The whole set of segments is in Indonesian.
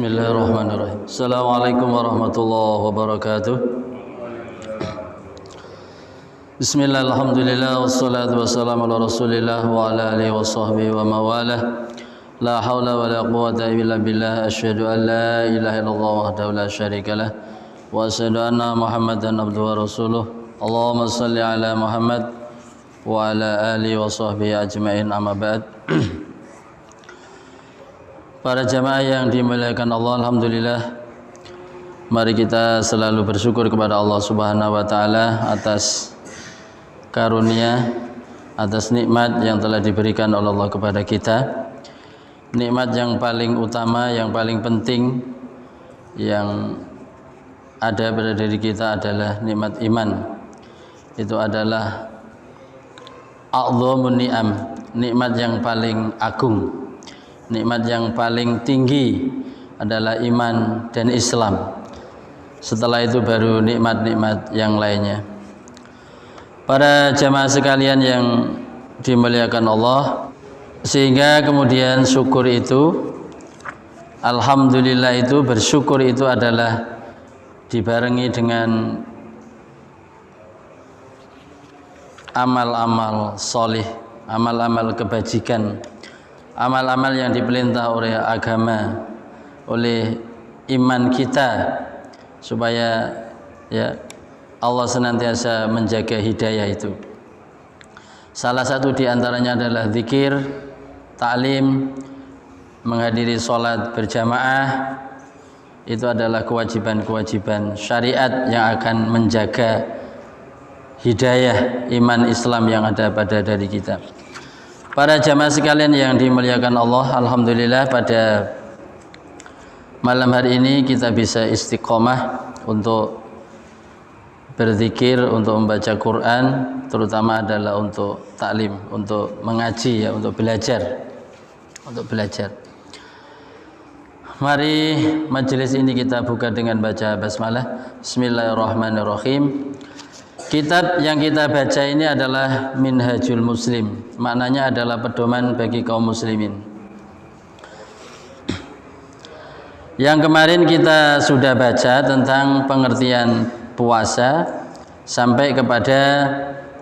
Bismillahirrahmanirrahim. Assalamualaikum warahmatullahi wabarakatuh. Bismillah, alhamdulillah, wassalatu wassalamu ala rasulillah wa ala alihi wa sahbihi wa mawalah. La hawla wa la quwata illa billah. Asyhadu an la ilaha illallah wahdahu la syarika lah, wa asyhadu anna Muhammadan abduhu wa rasuluh. Allahumma salli ala Muhammad wa ala alihi wa sahbihi ajma'in, amma ba'd. Para jamaah yang dimuliakan Allah, alhamdulillah, mari kita selalu bersyukur kepada Allah Subhanahu wa taala atas karunia, atas nikmat yang telah diberikan oleh Allah kepada kita. Nikmat yang paling utama, yang paling penting yang ada pada diri kita adalah nikmat iman. Itu adalah a'dhamun ni'am, nikmat yang paling agung. Nikmat yang paling tinggi adalah iman dan Islam. Setelah itu baru nikmat-nikmat yang lainnya. Para jamaah sekalian yang dimuliakan Allah, sehingga kemudian syukur itu, alhamdulillah itu, bersyukur itu adalah dibarengi dengan amal-amal solih, amal-amal kebajikan, amal-amal yang diperintah oleh agama, oleh iman kita, supaya ya Allah senantiasa menjaga hidayah itu. Salah satu di antaranya adalah zikir, ta'lim, menghadiri sholat berjamaah. Itu adalah kewajiban-kewajiban syariat yang akan menjaga hidayah iman Islam yang ada pada diri kita. Para jamaah sekalian yang dimuliakan Allah, alhamdulillah pada malam hari ini kita bisa istiqomah untuk berzikir, untuk membaca Quran, terutama adalah untuk taklim, untuk mengaji, ya, untuk belajar, Mari majelis ini kita buka dengan baca basmalah. Bismillahirrahmanirrahim. Kitab yang kita baca ini adalah Minhajul Muslim, maknanya adalah pedoman bagi kaum muslimin. Yang kemarin kita sudah baca tentang pengertian puasa sampai kepada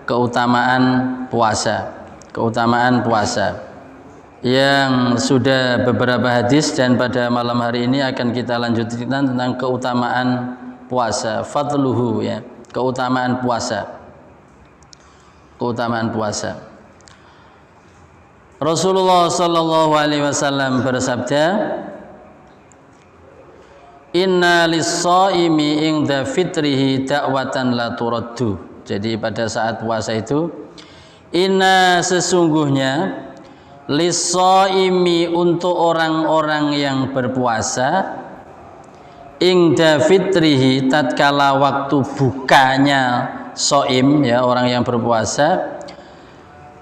keutamaan puasa. Yang sudah beberapa hadis, dan pada malam hari ini akan kita lanjutkan tentang keutamaan puasa, fadluhu, ya. Keutamaan puasa. Rasulullah sallallahu alaihi wasallam bersabda, "Inna lis-shaimi inda fitrihi da'watan la turaddu." Jadi pada saat puasa itu, inna sesungguhnya lis-shaimi untuk orang-orang yang berpuasa, ingda fitrihi tatkala waktu bukanya shaim, ya, orang yang berpuasa,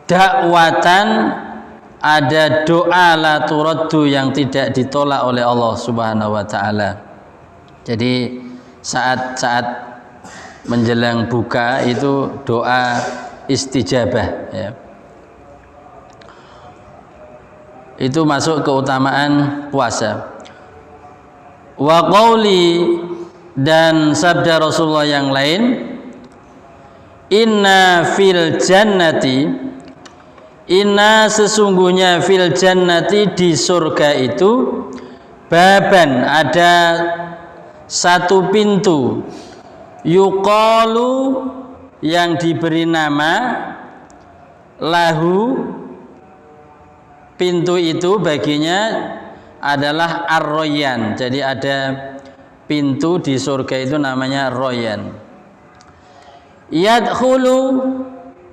dakwatan, ada doa la turaddu yang tidak ditolak oleh Allah Subhanahu wa taala. Jadi saat-saat menjelang buka itu doa istijabah, ya. Itu masuk keutamaan puasa. Wa qauli, dan sabda Rasulullah yang lain, inna fil jannati, inna sesungguhnya fil jannati, di surga itu, baban, ada satu pintu, yuqalu, yang diberi nama, lahu, pintu itu baginya adalah ar-royan. Jadi ada pintu di surga itu namanya royan. Yadkhulu,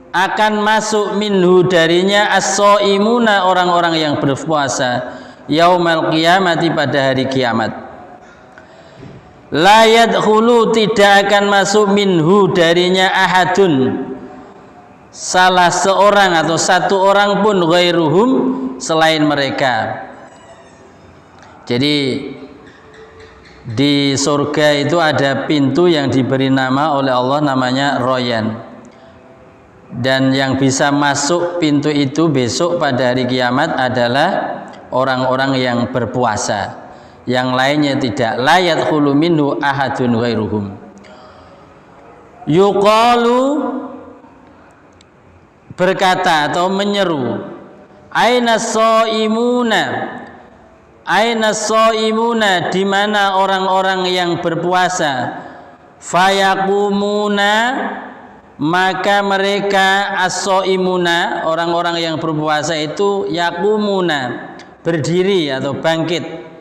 akan masuk minhu darinya, as-shaimuna, orang-orang yang berpuasa, yaumal qiyamati, pada hari kiamat. La yadkhulu, tidak akan masuk minhu darinya, ahadun, salah seorang atau satu orang pun, ghairuhum, selain mereka. Jadi di surga itu ada pintu yang diberi nama oleh Allah, namanya royan. Dan yang bisa masuk pintu itu besok pada hari kiamat adalah orang-orang yang berpuasa. yang lainnya tidak. La yadkhulu minhu ahadun ghairuhum. Yuqalu, berkata atau menyeru, aina shaimuna, aina shaimuna, di mana orang-orang yang berpuasa? Fayaqumuna, maka mereka as-shaimuna, orang-orang yang berpuasa itu yaqumuna, berdiri atau bangkit.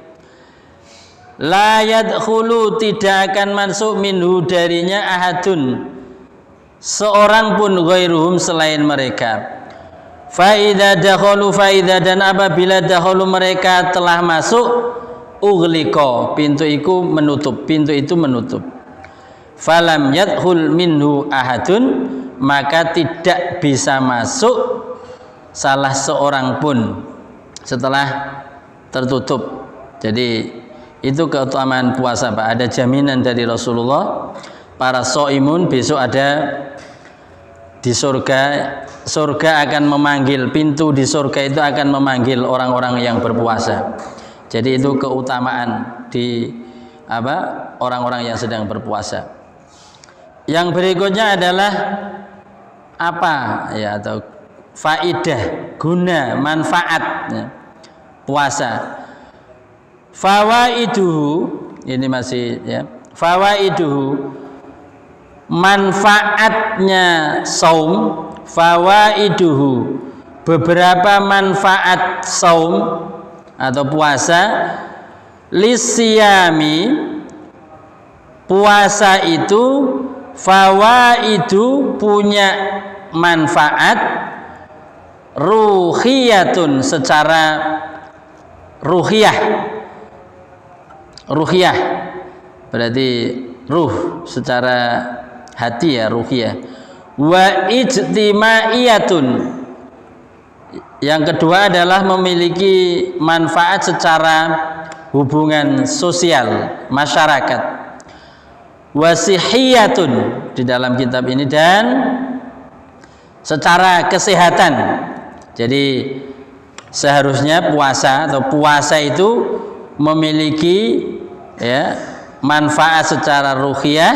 La yadkhulu, tidak akan masuk minhu darinya ahadun, seorang pun ghairuhum, selain mereka. Fa idza dakhalu, fa idza, dan apabila dakhalu mereka telah masuk, ughliqa, pintu itu menutup, pintu itu menutup. Falam yadkhul minhu ahadun, maka tidak bisa masuk salah seorang pun setelah tertutup. Jadi itu keutamaan puasa, Pak. Ada jaminan dari Rasulullah, para shaimun besok ada di surga. Surga akan memanggil, pintu di surga itu akan memanggil orang-orang yang berpuasa. Jadi itu keutamaan di orang-orang yang sedang berpuasa. Yang berikutnya adalah apa ya, atau faidah, guna, manfaat ya, puasa. Fawaiduhu, ini masih ya, fawaiduhu, manfaatnya saum. Fawaiduhu, beberapa manfaat saum atau puasa. Lisyami, puasa itu fawaidu, punya manfaat ruhiyatun, secara ruhiyah. Ruhiyah berarti ruh, secara hati ya, ruhiyah. Wa ijtimaiyatun, yang kedua adalah memiliki manfaat secara hubungan sosial masyarakat. Wasihiyatun, di dalam kitab ini, dan secara kesehatan. Jadi seharusnya puasa atau puasa itu memiliki ya manfaat secara ruhiyah,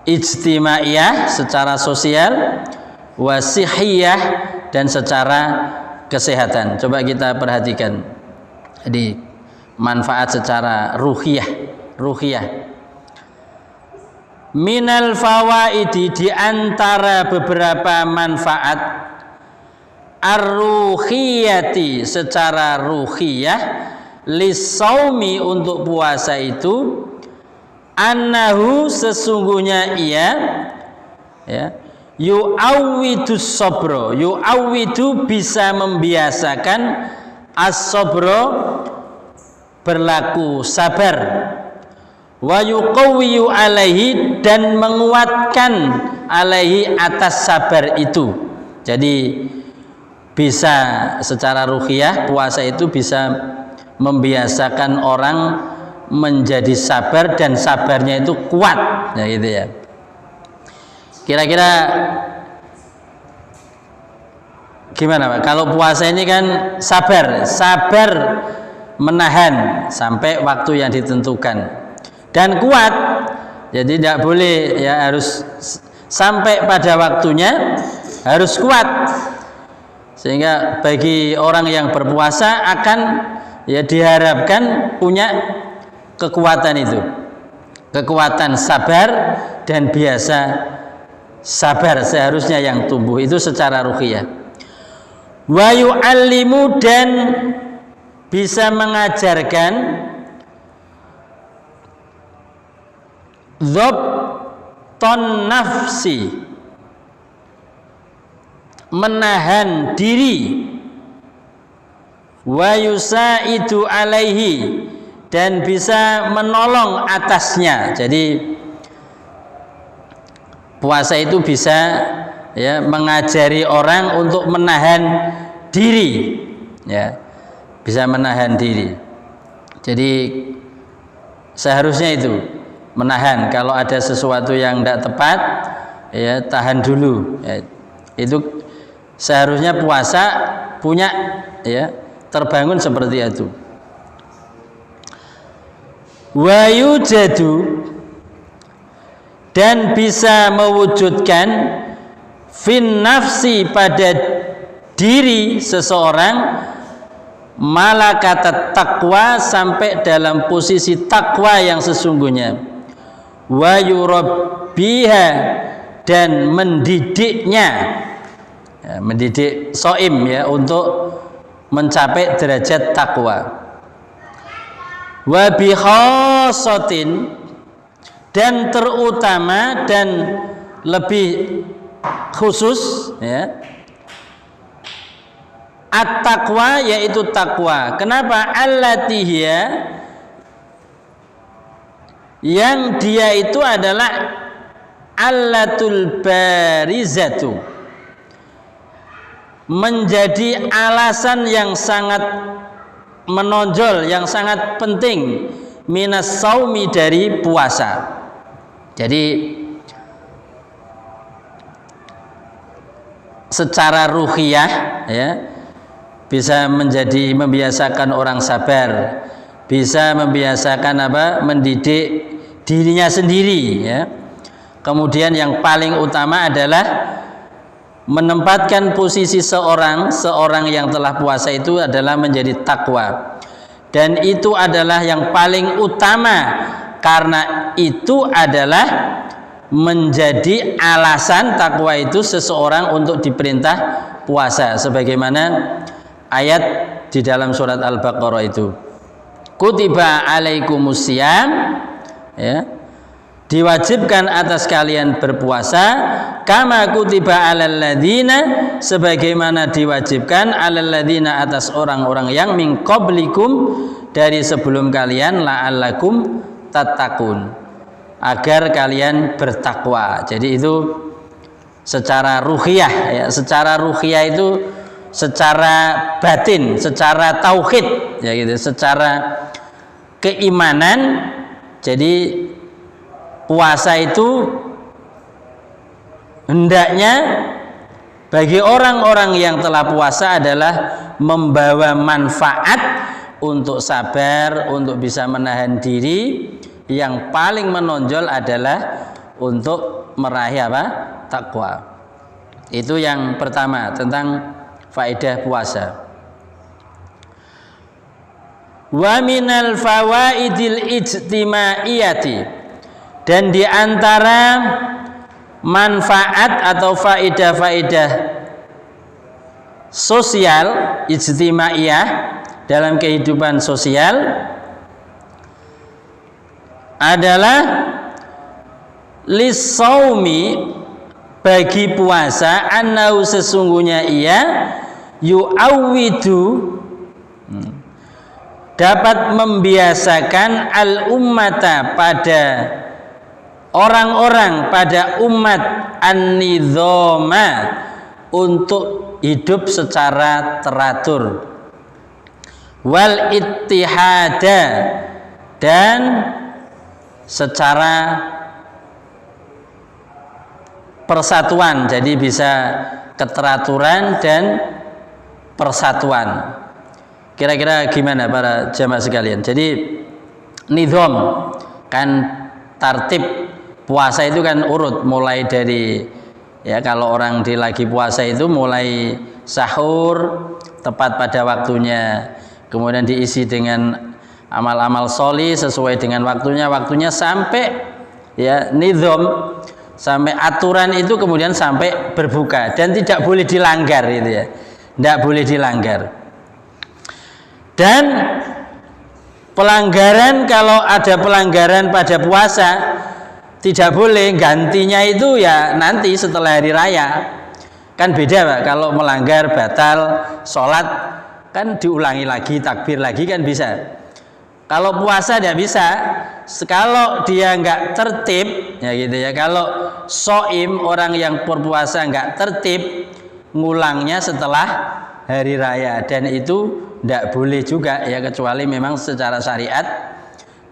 ijtimaiyah, secara sosial, wasihiyah, dan secara kesehatan. Coba kita perhatikan. Jadi manfaat secara ruhiyah. Minal fawaidi, di antara beberapa manfaat ar-ruhiyati, secara ruhiyah, lisaumi, untuk puasa itu, annahu, sesungguhnya ia ya, yu'awwidus sabra, yu'awwidu, bisa membiasakan, as-sabra, berlaku sabar, wa yuqawwiyu alaihi, dan menguatkan alaihi, atas sabar itu. Jadi bisa secara ruhiyah, puasa itu bisa membiasakan orang menjadi sabar, dan sabarnya itu kuat ya, gitu ya. Kira-kira gimana Pak? Kalau puasa ini kan sabar menahan sampai waktu yang ditentukan, dan kuat. Jadi tidak boleh ya, harus sampai pada waktunya, harus kuat. Sehingga bagi orang yang berpuasa akan ya diharapkan punya kekuatan itu, kekuatan sabar, dan biasa sabar seharusnya yang tumbuh itu secara ruhiyah. Wa yu'allimu, dan bisa mengajarkan dhabton nafsi, menahan diri, wa yusaidu alaihi, dan bisa menolong atasnya. Jadi puasa itu bisa ya mengajari orang untuk menahan diri ya, bisa menahan diri. Jadi seharusnya itu menahan, kalau ada sesuatu yang tidak tepat ya tahan dulu ya. Itu seharusnya puasa punya ya, terbangun seperti itu. wa yujadu, dan bisa mewujudkan fin nafsi, pada diri seseorang, malakat takwa, sampai dalam posisi takwa yang sesungguhnya, wa yurabbiha, dan mendidiknya, ya, mendidik soim ya untuk mencapai derajat takwa. Wa bikhasatin, dan terutama dan lebih khusus ya, at-taqwa, yaitu takwa. Kenapa? Allatihiya, yang dia itu adalah allatul barizatu, menjadi alasan yang sangat menonjol, yang sangat penting, minas saumi, dari puasa. Jadi secara ruhiyah ya, bisa menjadi membiasakan orang sabar, bisa membiasakan mendidik dirinya sendiri ya. Kemudian yang paling utama adalah menempatkan posisi seorang yang telah puasa itu adalah menjadi takwa, dan itu adalah yang paling utama, karena itu adalah menjadi alasan takwa itu seseorang untuk diperintah puasa, sebagaimana ayat di dalam surat Al-Baqarah itu, kutiba alaikumusiyam ya, diwajibkan atas kalian berpuasa, kama kutiba alal ladzina, sebagaimana diwajibkan alal ladzina, atas orang-orang yang min qablikum, dari sebelum kalian, la'allakum tattaqun, agar kalian bertakwa. Jadi itu secara ruhiyah ya, secara ruhiyah itu secara batin, secara tauhid ya gitu, secara keimanan. Jadi puasa itu hendaknya bagi orang-orang yang telah puasa adalah membawa manfaat untuk sabar, untuk bisa menahan diri. Yang paling menonjol adalah untuk meraih takwa. Itu yang pertama tentang faedah puasa. Wa minal fawaidil ijtimaiyati, dan di antara manfaat atau faedah-faedah sosial ijtimaiyah dalam kehidupan sosial adalah lisaumi, bagi puasa, annau, sesungguhnya ia, yu'awwidu, dapat membiasakan al-ummata, pada orang-orang, pada umat, an-nidhama, untuk hidup secara teratur, wal ittihada, dan secara persatuan. Jadi bisa keteraturan dan persatuan. Kira-kira gimana para jamaah sekalian? Jadi nizam kan, tartib puasa itu kan urut, mulai dari ya, kalau orang lagi puasa itu mulai sahur tepat pada waktunya, kemudian diisi dengan amal-amal sholih sesuai dengan waktunya sampai ya nizam, sampai aturan itu, kemudian sampai berbuka, dan tidak boleh dilanggar itu ya, tidak boleh dilanggar. Dan pelanggaran, kalau ada pelanggaran pada puasa, tidak boleh, gantinya itu ya nanti setelah hari raya. Kan beda Pak, kalau melanggar batal sholat kan diulangi lagi, takbir lagi kan bisa. Kalau puasa tidak bisa. Kalau dia nggak tertib ya gitu ya, kalau soim, orang yang berpuasa nggak tertib, ngulangnya setelah hari raya, dan itu tidak boleh juga ya, kecuali memang secara syariat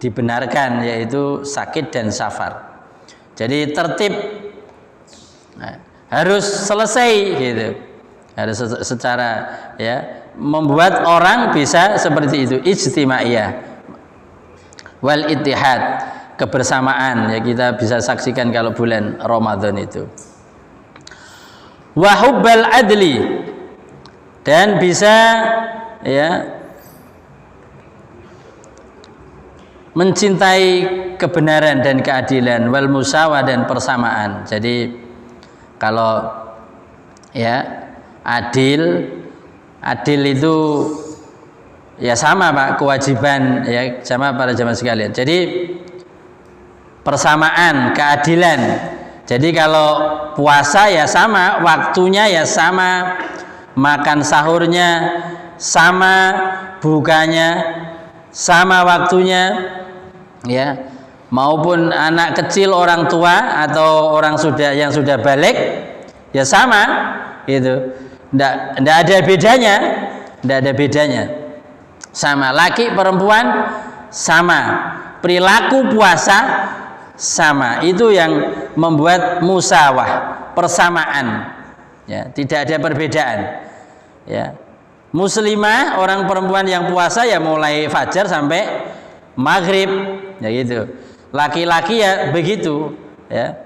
dibenarkan, yaitu sakit dan safar. Jadi tertib harus selesai gitu, harus secara ya, membuat orang bisa seperti itu, ijtimaiyah. wal ittihad, kebersamaan, ya kita bisa saksikan kalau bulan Ramadan itu. Wa hubbal adli, dan bisa ya mencintai kebenaran dan keadilan, wal musawah, dan persamaan. Jadi kalau ya adil itu ya sama Pak, kewajiban ya sama para jamaah sekalian. Jadi persamaan, keadilan. Jadi kalau puasa ya sama, waktunya ya sama, makan sahurnya sama, bukanya sama waktunya, ya, maupun anak kecil, orang tua atau orang yang sudah balik ya sama, gitu. Nggak ada bedanya, sama, laki perempuan sama, perilaku puasa sama. Itu yang membuat musawah, persamaan, ya, tidak ada perbedaan, ya. Muslimah, orang perempuan yang puasa ya mulai fajar sampai maghrib, ya gitu. Laki-laki ya begitu, ya,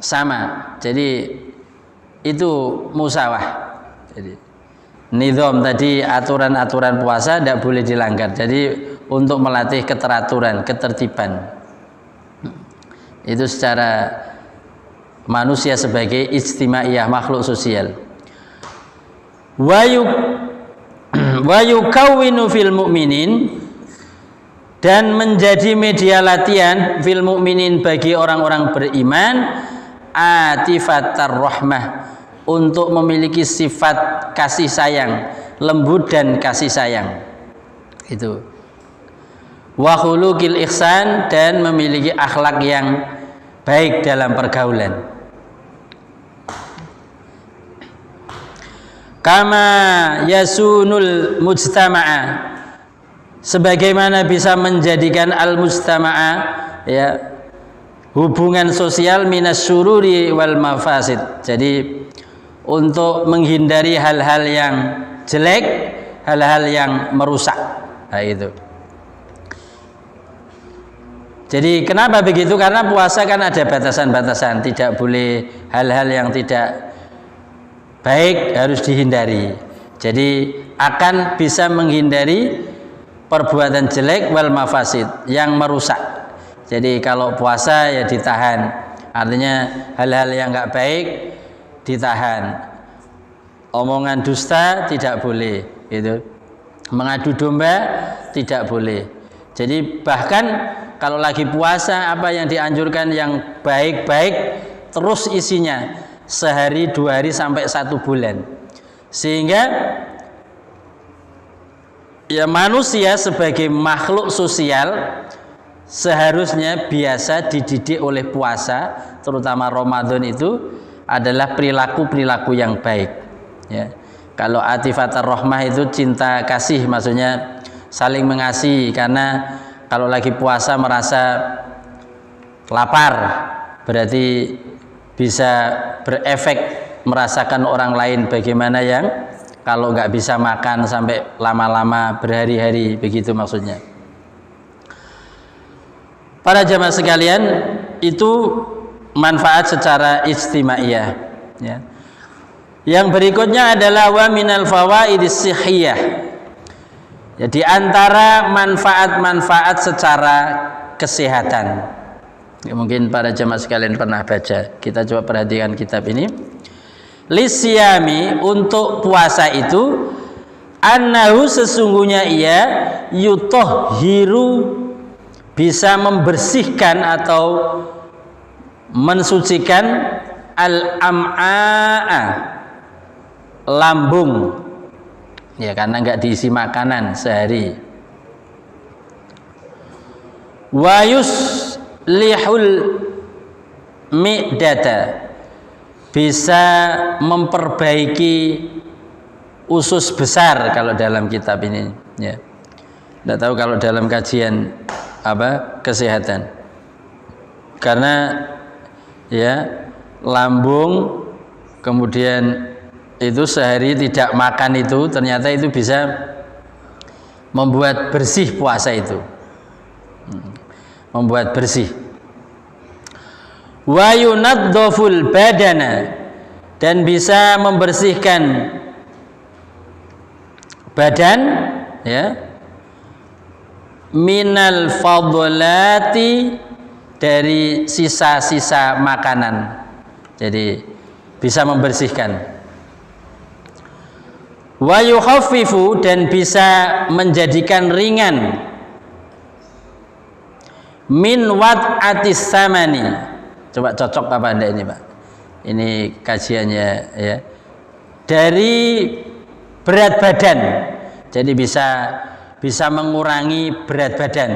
sama. Jadi itu musawah. Jadi nizam tadi, aturan-aturan puasa tidak boleh dilanggar. Jadi untuk melatih keteraturan, ketertiban, itu secara manusia sebagai ijtimaiyah, makhluk sosial. Wa yukawwinu fil mu'minin, dan menjadi media latihan fil mu'minin bagi orang-orang beriman, atifatar rahmah, untuk memiliki sifat kasih sayang, lembut dan kasih sayang. Itu. Wa khuluqil ihsan, dan memiliki akhlak yang baik dalam pergaulan. Kama yasunul mujtama'a, sebagaimana bisa menjadikan al-mujtama'a, ya, hubungan sosial, minas syururi wal mafasid. Jadi untuk menghindari hal-hal yang jelek, hal-hal yang merusak. Nah, itu. Jadi kenapa begitu? Karena puasa kan ada batasan-batasan, tidak boleh hal-hal yang tidak baik, harus dihindari. Jadi akan bisa menghindari perbuatan jelek wal mafasid, yang merusak. Jadi kalau puasa ya ditahan, artinya hal-hal yang nggak baik ditahan. Omongan dusta tidak boleh, gitu. Mengadu domba tidak boleh. Jadi bahkan kalau lagi puasa, apa yang dianjurkan yang baik-baik terus isinya, sehari, 2 hari, sampai 1 bulan. Sehingga ya manusia sebagai makhluk sosial seharusnya biasa dididik oleh puasa, terutama Ramadan itu adalah perilaku-perilaku yang baik, ya. Kalau atifatar rahmah itu cinta kasih, maksudnya saling mengasihi. Karena kalau lagi puasa merasa lapar, berarti bisa berefek merasakan orang lain bagaimana yang kalau nggak bisa makan sampai lama-lama, berhari-hari, begitu maksudnya. Para jamaah sekalian, itu manfaat secara ijtimaiyah, ya. Yang berikutnya adalah wa minal fawaidis sihhiyah. Jadi antara manfaat-manfaat secara kesehatan. Ya, mungkin para jamaah sekalian pernah baca. Kita coba perhatikan kitab ini. Lisyami, untuk puasa itu, annahu, sesungguhnya ia, yutahhiru, bisa membersihkan atau mensucikan al-am'a, lambung, ya, karena nggak diisi makanan sehari. Wa yuslihul mi'data, bisa memperbaiki usus besar kalau dalam kitab ini, ya. Tidak tahu kalau dalam kajian apa kesehatan, karena ya lambung, kemudian itu sehari tidak makan, itu ternyata itu bisa membuat bersih puasa itu, membuat bersih. Wa yunaddhaful badana, dan bisa membersihkan badan, ya, minal fadlati, dari sisa-sisa makanan. Jadi bisa membersihkan. Wa yukhaffifu, dan bisa menjadikan ringan, min wad'atis samani. Coba cocok apa enggak ini, Pak? Ini kajiannya, ya. Dari berat badan. Jadi bisa mengurangi berat badan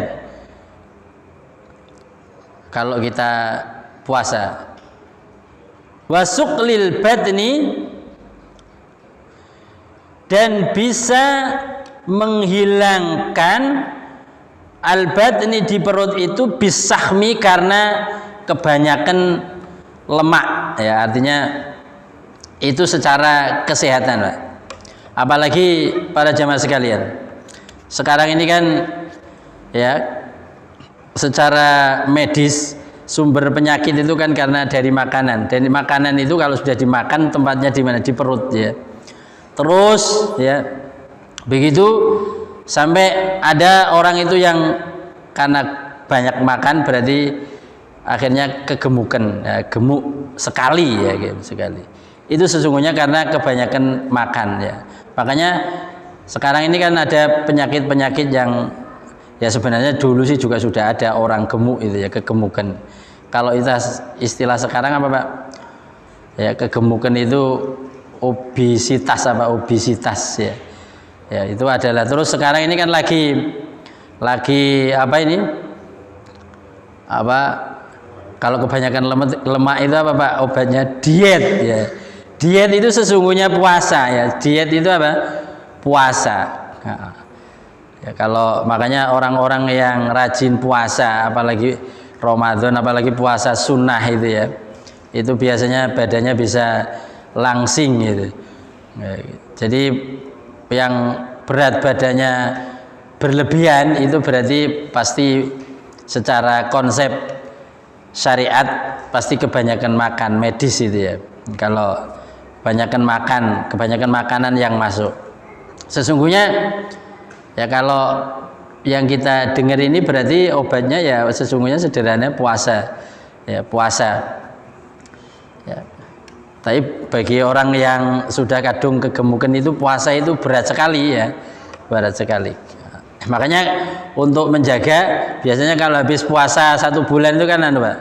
kalau kita puasa. Wasuqlil badni, dan bisa menghilangkan al-badni, di perut itu, bisahmi, karena kebanyakan lemak, ya, artinya itu secara kesehatan, Pak. Apalagi para jamaah sekalian, sekarang ini kan, ya, secara medis sumber penyakit itu kan karena dari makanan. Dan makanan itu kalau sudah dimakan tempatnya di mana? Di perut, ya. Terus, ya, begitu sampai ada orang itu yang karena banyak makan berarti akhirnya kegemukan, ya, gemuk sekali, ya, sekali. Itu sesungguhnya karena kebanyakan makan, ya. Makanya sekarang ini kan ada penyakit-penyakit yang, ya, sebenarnya dulu sih juga sudah ada orang gemuk itu, ya, kegemukan. Kalau itu istilah sekarang apa, Pak? Ya, kegemukan itu obesitas, ya. Ya, itu adalah. Terus sekarang ini kan lagi apa ini? Apa, kalau kebanyakan lemak itu apa, Pak? Obatnya diet, ya. Diet itu sesungguhnya puasa, ya. Diet itu apa? Puasa. Nah, ya, kalau makanya orang-orang yang rajin puasa, apalagi Ramadan, apalagi puasa sunnah itu, ya, itu biasanya badannya bisa langsing gitu. Ya, jadi yang berat badannya berlebihan itu berarti pasti secara konsep syariat pasti kebanyakan makan medis itu, ya. Kalau kebanyakan makanan yang masuk. Sesungguhnya, ya, kalau yang kita dengar ini berarti obatnya, ya, sesungguhnya sederhana puasa, ya, puasa, ya. Tapi bagi orang yang sudah kadung kegemukan itu puasa itu berat sekali, ya, berat sekali. Makanya untuk menjaga, biasanya kalau habis puasa 1 bulan itu kan, Pak,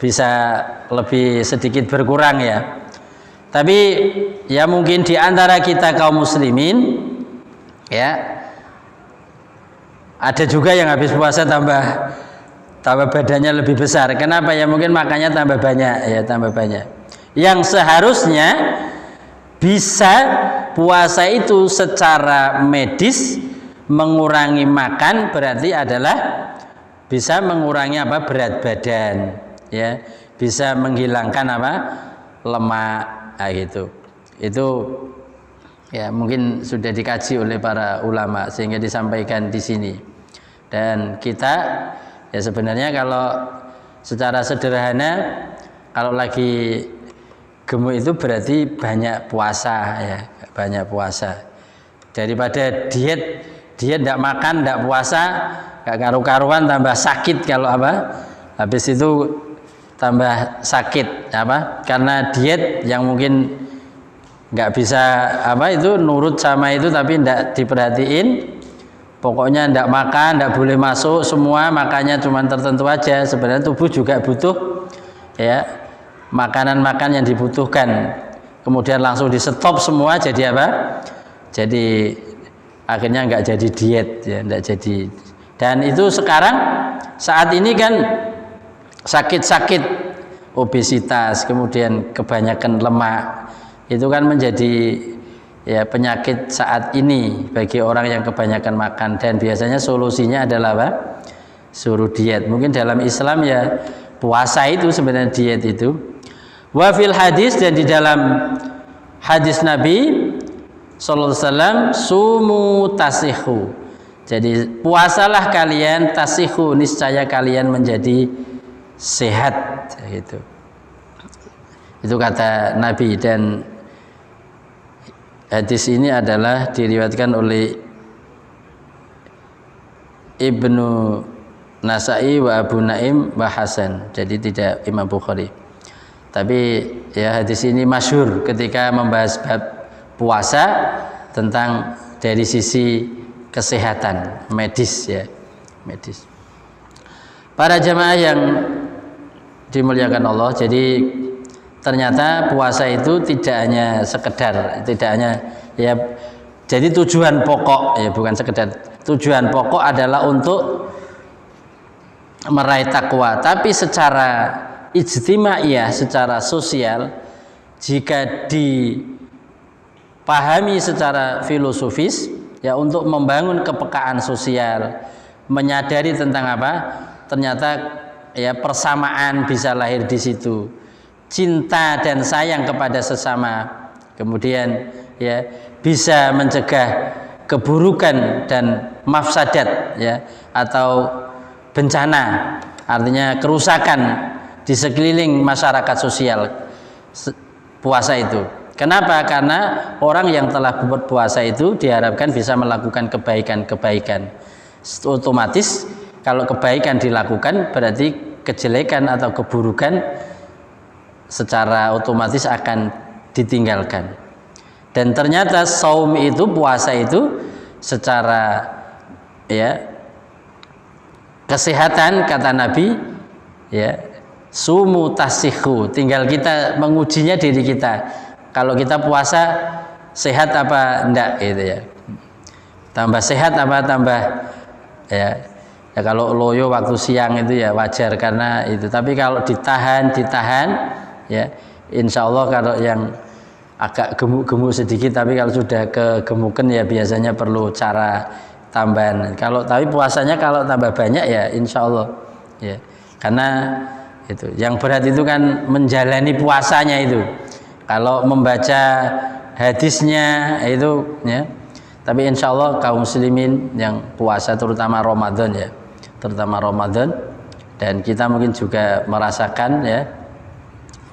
bisa lebih sedikit berkurang, ya. Tapi ya mungkin di antara kita kaum muslimin, ya, ada juga yang habis puasa tambah badannya lebih besar. Kenapa? Ya mungkin makannya tambah banyak, ya, tambah banyak. Yang seharusnya bisa puasa itu secara medis mengurangi makan, berarti adalah bisa mengurangi apa? Berat badan, ya, bisa menghilangkan apa? Lemak. Nah, gitu. Itu, ya, mungkin sudah dikaji oleh para ulama sehingga disampaikan di sini. Dan kita, ya, sebenarnya kalau secara sederhana, kalau lagi gemuk itu berarti banyak puasa, ya, banyak puasa. Daripada diet tidak makan, tidak puasa, gak karu-karuan, tambah sakit. Kalau apa? Habis itu tambah sakit, apa? Karena diet yang mungkin nggak bisa apa itu nurut sama itu, tapi tidak diperhatiin. Pokoknya tidak makan, tidak boleh masuk semua, makannya cuma tertentu aja. Sebenarnya tubuh juga butuh, ya, makanan-makan yang dibutuhkan. Kemudian langsung di stop semua, jadi apa? Jadi akhirnya nggak jadi diet, ya, nggak jadi. Dan itu sekarang saat ini kan sakit-sakit obesitas, kemudian kebanyakan lemak, itu kan menjadi, ya, penyakit saat ini bagi orang yang kebanyakan makan. Dan biasanya solusinya adalah apa? Suruh diet. Mungkin dalam Islam, ya, puasa itu sebenarnya diet itu. Wa fil hadis, dan di dalam hadis Nabi sallallahu alaihi wasallam, sumu tasihu. Jadi puasalah kalian, tasihu, niscaya kalian menjadi sehat, gitu. Itu kata Nabi. Dan hadis ini adalah diriwayatkan oleh Ibnu Nasai wa Abu Naim wa Hasan. Jadi tidak Imam Bukhari. Tapi ya hadis ini masyhur ketika membahas bab puasa tentang dari sisi kesehatan medis, ya, medis. Para jamaah yang dimuliakan Allah, jadi ternyata puasa itu tidak hanya sekedar, tidak hanya ya, jadi tujuan pokok, ya bukan sekedar, tujuan pokok adalah untuk meraih takwa, tapi secara ijtimaiyah, secara sosial, jika dipahami secara filosofis, ya untuk membangun kepekaan sosial, menyadari tentang apa, ternyata ya persamaan bisa lahir di situ, cinta dan sayang kepada sesama, kemudian ya bisa mencegah keburukan dan mafsadat, ya, atau bencana, artinya kerusakan di sekeliling masyarakat sosial. Puasa itu kenapa? Karena orang yang telah berpuasa itu diharapkan bisa melakukan kebaikan-kebaikan. Otomatis kalau kebaikan dilakukan, berarti kejelekan atau keburukan secara otomatis akan ditinggalkan. Dan ternyata saum itu, puasa itu secara ya kesehatan, kata Nabi, ya, sumu tasihu, tinggal kita mengujinya diri kita. Kalau kita puasa sehat apa enggak, gitu ya. Tambah sehat apa tambah ya, ya kalau loyo waktu siang itu ya wajar karena itu. Tapi kalau ditahan ya, insya Allah kalau yang agak gemuk-gemuk sedikit, tapi kalau sudah kegemukan ya biasanya perlu cara tambahan. Kalau tapi puasanya kalau tambah banyak ya insya Allah, ya, karena itu yang berat itu kan menjalani puasanya itu. Kalau membaca hadisnya itu, ya, tapi insya Allah kaum muslimin yang puasa terutama Ramadan, ya, terutama Ramadan, dan kita mungkin juga merasakan, ya,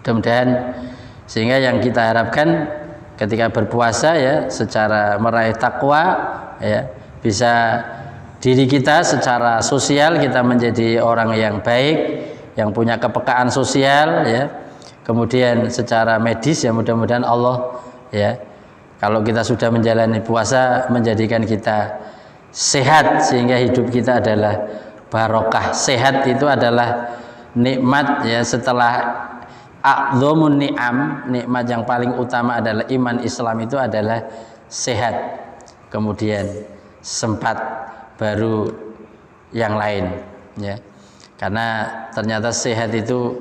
mudah-mudahan, sehingga yang kita harapkan ketika berpuasa, ya, secara meraih takwa, ya, bisa diri kita secara sosial kita menjadi orang yang baik, yang punya kepekaan sosial, ya. Kemudian secara medis, ya, mudah-mudahan Allah, ya, kalau kita sudah menjalani puasa menjadikan kita sehat sehingga hidup kita adalah barokah. Sehat itu adalah nikmat, ya, setelah a'dhamun ni'am, nikmat yang paling utama adalah iman Islam, itu adalah sehat. Kemudian sempat baru yang lain, ya, karena ternyata sehat itu,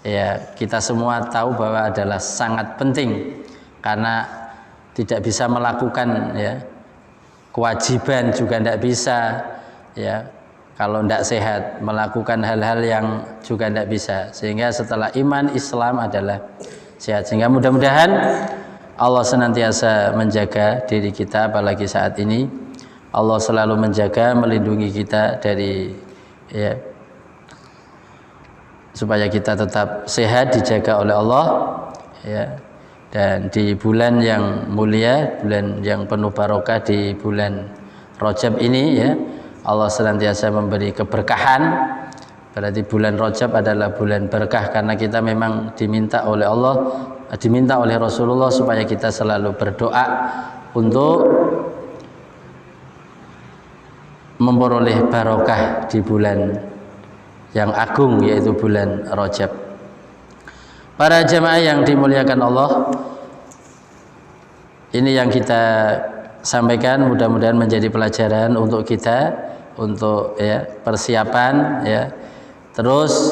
ya, kita semua tahu bahwa adalah sangat penting, karena tidak bisa melakukan, ya, kewajiban juga tidak bisa, ya, kalau tidak sehat, melakukan hal-hal yang juga tidak bisa. Sehingga setelah iman Islam adalah sehat. Sehingga mudah-mudahan Allah senantiasa menjaga diri kita, apalagi saat ini Allah selalu menjaga, melindungi kita dari, ya, supaya kita tetap sehat, dijaga oleh Allah, ya. Dan di bulan yang mulia, bulan yang penuh barokah, di bulan Rajab ini, ya, Allah senantiasa memberi keberkahan. Berarti bulan Rajab adalah bulan berkah, karena kita memang diminta oleh Allah, diminta oleh Rasulullah supaya kita selalu berdoa untuk memperoleh barokah di bulan yang agung, yaitu bulan Rajab. Para jamaah yang dimuliakan Allah, ini yang kita sampaikan mudah-mudahan menjadi pelajaran untuk kita, untuk, ya, persiapan, ya, terus,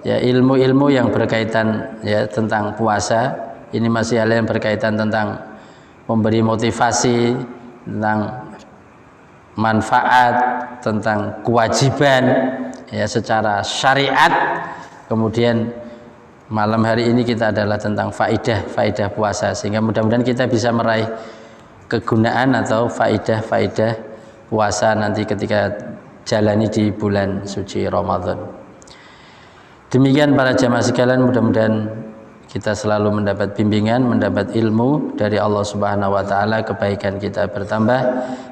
ya, ilmu-ilmu yang berkaitan, ya, tentang puasa. Ini masih hal yang berkaitan tentang memberi motivasi, tentang manfaat, tentang kewajiban, ya, secara syariat. Kemudian malam hari ini kita adalah tentang faidah puasa, sehingga mudah-mudahan kita bisa meraih kegunaan atau faidah puasa nanti ketika jalani di bulan suci Ramadan. Demikian para jamaah sekalian, mudah-mudahan kita selalu mendapat bimbingan, mendapat ilmu dari Allah Subhanahu wa taala, kebaikan kita bertambah,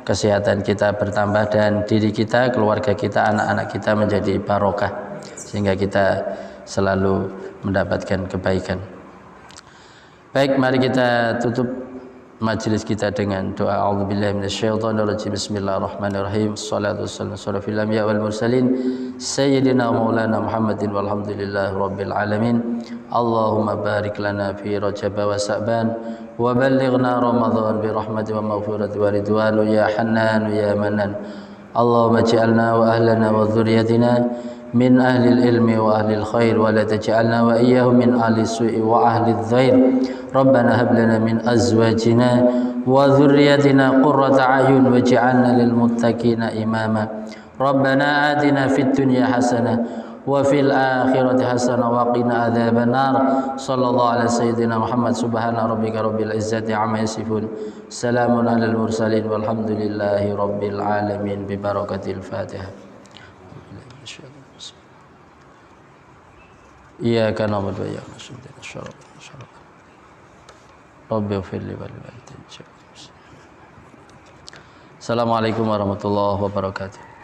kesehatan kita bertambah, dan diri kita, keluarga kita, anak-anak kita menjadi barokah sehingga kita selalu mendapatkan kebaikan. Baik, mari kita tutup majelis kita dengan doa. A'udzubillahi minasyaitonirrajim. Bismillahirrahmanirrahim. Shalatu wassalamu ala asyrofil anbiya'i wal mursalin sayyidina maulana Muhammadin walhamdulillahi rabbil alamin. Allahumma barik lana fi Rajab wa Sa'ban wa ballighna Ramadan bi rahmati wa maghfirati wa ridwan ya Hannan ya Mannan. Allahumma ij'alna wa ahlana wa dhurriyyatina min ahlil ilmi wa ahlil khair wa la taj'alna wa iyyahum min ahli su'i wa ahli dhair. Rabbana hab lana min azwajina wa dhurriyyatina qurrata a'yun waj'alna lil muttaqina imama. Rabbana atina fid dunya hasanah wa fil akhirati hasanah wa qina adzaban nar. Sallallahu ala sayyidina Muhammad. Subhana rabbika rabbil izzati amma yasifun. Salamun alal mursalin walhamdulillahi rabbil alamin bi barakatil Fatihah. Iyyaka na'budu wa iyyaka nasta'in. Rabbi ighfirli wa li walidayya. Assalamualaikum warahmatullahi wabarakatuh.